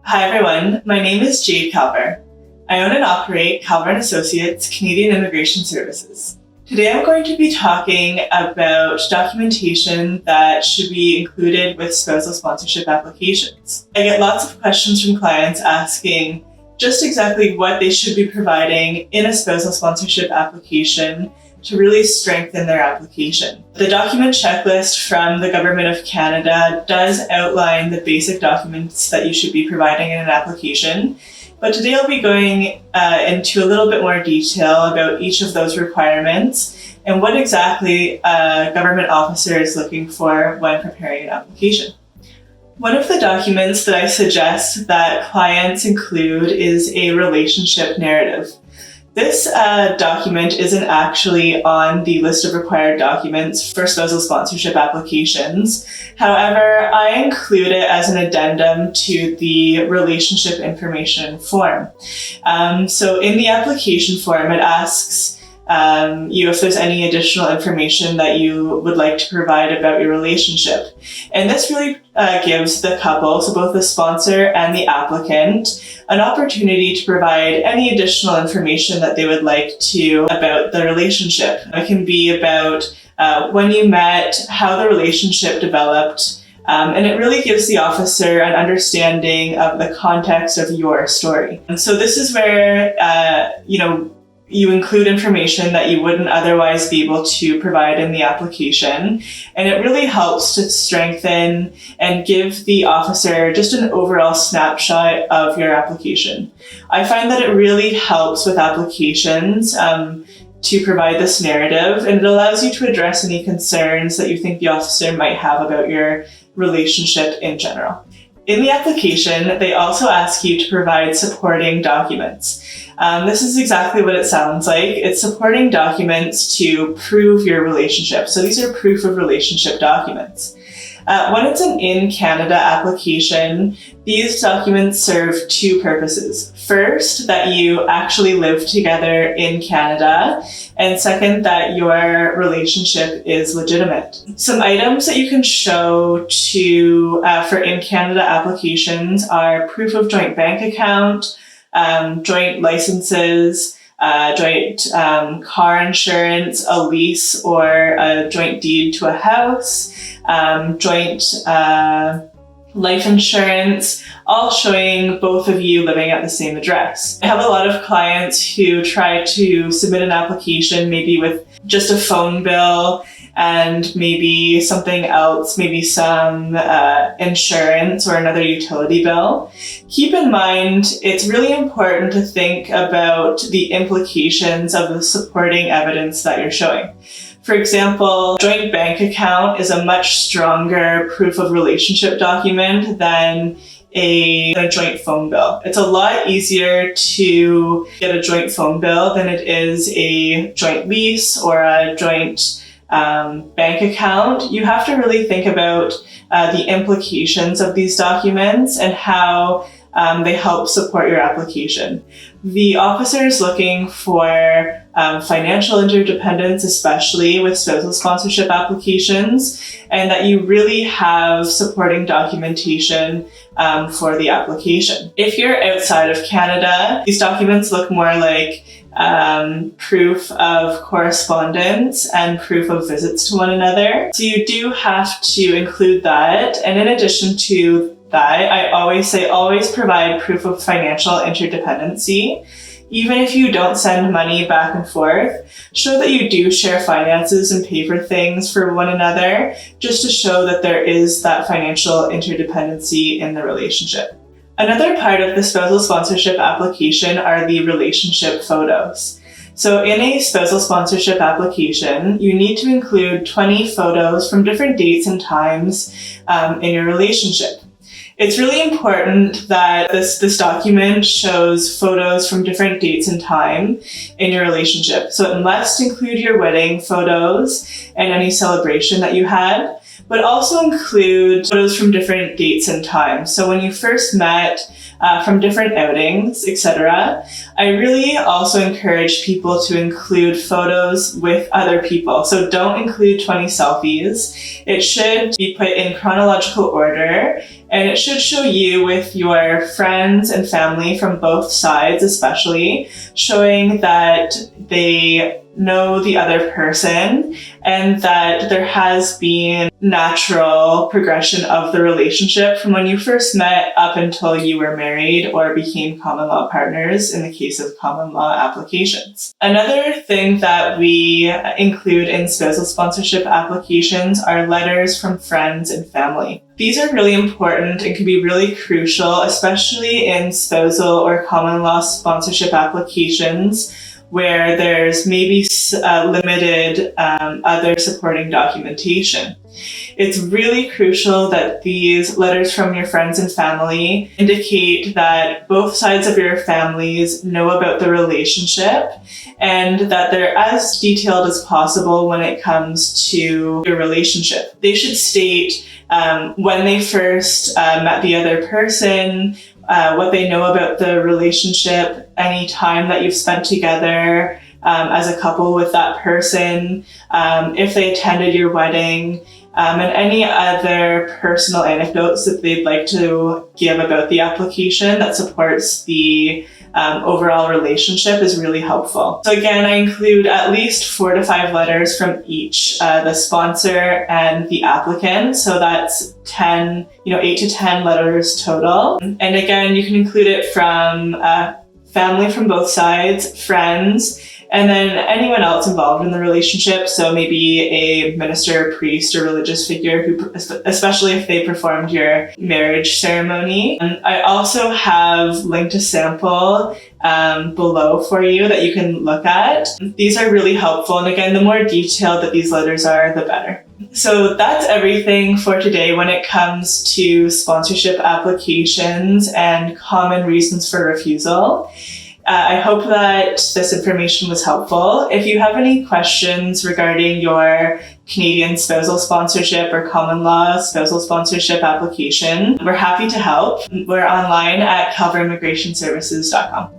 Hi everyone, my name is Jade Calver. I own and operate Calver and Associates Canadian Immigration Services. Today I'm going to be talking about documentation that should be included with spousal sponsorship applications. I get lots of questions from clients asking just exactly what they should be providing in a spousal sponsorship application to really strengthen their application. The document checklist from the Government of Canada does outline the basic documents that you should be providing in an application, but today I'll be going into a little bit more detail about each of those requirements and what exactly a government officer is looking for when preparing an application. One of the documents that I suggest that clients include is a relationship narrative. This document isn't actually on the list of required documents for spousal sponsorship applications. However, I include it as an addendum to the relationship information form. So in the application form, it asks you if there's any additional information that you would like to provide about your relationship. And this really gives the couple, so both the sponsor and the applicant, an opportunity to provide any additional information that they would like to about the relationship. It can be about when you met, how the relationship developed, and it really gives the officer an understanding of the context of your story. And so this is where, you include information that you wouldn't otherwise be able to provide in the application. And it really helps to strengthen and give the officer just an overall snapshot of your application. I find that it really helps with applications to provide this narrative, and it allows you to address any concerns that you think the officer might have about your relationship in general. In the application, they also ask you to provide supporting documents. This is exactly what it sounds like. It's supporting documents to prove your relationship. So these are proof of relationship documents. When it's an in-Canada application, these documents serve two purposes. First, that you actually live together in Canada, and second, that your relationship is legitimate. Some items that you can show for in-Canada applications are proof of joint bank account, joint licenses, joint car insurance, a lease or a joint deed to a house, joint life insurance, all showing both of you living at the same address. I have a lot of clients who try to submit an application maybe with just a phone bill and maybe something else, maybe some insurance or another utility bill. Keep in mind, it's really important to think about the implications of the supporting evidence that you're showing. For example, joint bank account is a much stronger proof of relationship document than a joint phone bill. It's a lot easier to get a joint phone bill than it is a joint lease or a joint bank account. You have to really think about the implications of these documents and how they help support your application. The officer is looking for financial interdependence, especially with spousal sponsorship applications, and that you really have supporting documentation for the application. If you're outside of Canada, these documents look more like proof of correspondence and proof of visits to one another. So you do have to include that. And in addition to that, I always say always provide proof of financial interdependency. Even if you don't send money back and forth, show that you do share finances and pay for things for one another, just to show that there is that financial interdependency in the relationship. Another part of the spousal sponsorship application are the relationship photos. So in a spousal sponsorship application, you need to include 20 photos from different dates and times in your relationship. It's really important that this document shows photos from different dates and time in your relationship. So it must include your wedding photos and any celebration that you had, but also include photos from different dates and times. So when you first met, from different outings, etc. I really also encourage people to include photos with other people. So don't include 20 selfies. It should be put in chronological order, and it should show you with your friends and family from both sides, especially, showing that they know the other person and that there has been natural progression of the relationship from when you first met up until you were married or became common law partners in the case of common law applications. Another thing that we include in spousal sponsorship applications are letters from friends and family. These are really important and can be really crucial, especially in spousal or common law sponsorship applications where there's maybe limited other supporting documentation. It's really crucial that these letters from your friends and family indicate that both sides of your families know about the relationship and that they're as detailed as possible when it comes to your relationship. They should state when they first met the other person, what they know about the relationship, any time that you've spent together as a couple with that person, if they attended your wedding, and any other personal anecdotes that they'd like to give about the application that supports the overall relationship is really helpful. So again, I include at least 4 to 5 letters from each, the sponsor and the applicant. So that's 8 to 10 letters total. And again, you can include it from family from both sides, friends, and then anyone else involved in the relationship. So maybe a minister, priest, or religious figure, who, especially if they performed your marriage ceremony. And I also have linked a sample below for you that you can look at. These are really helpful. And again, the more detailed that these letters are, the better. So that's everything for today when it comes to sponsorship applications and common reasons for refusal. I hope that this information was helpful. If you have any questions regarding your Canadian spousal sponsorship or common law spousal sponsorship application, we're happy to help. We're online at calverimmigrationservices.com.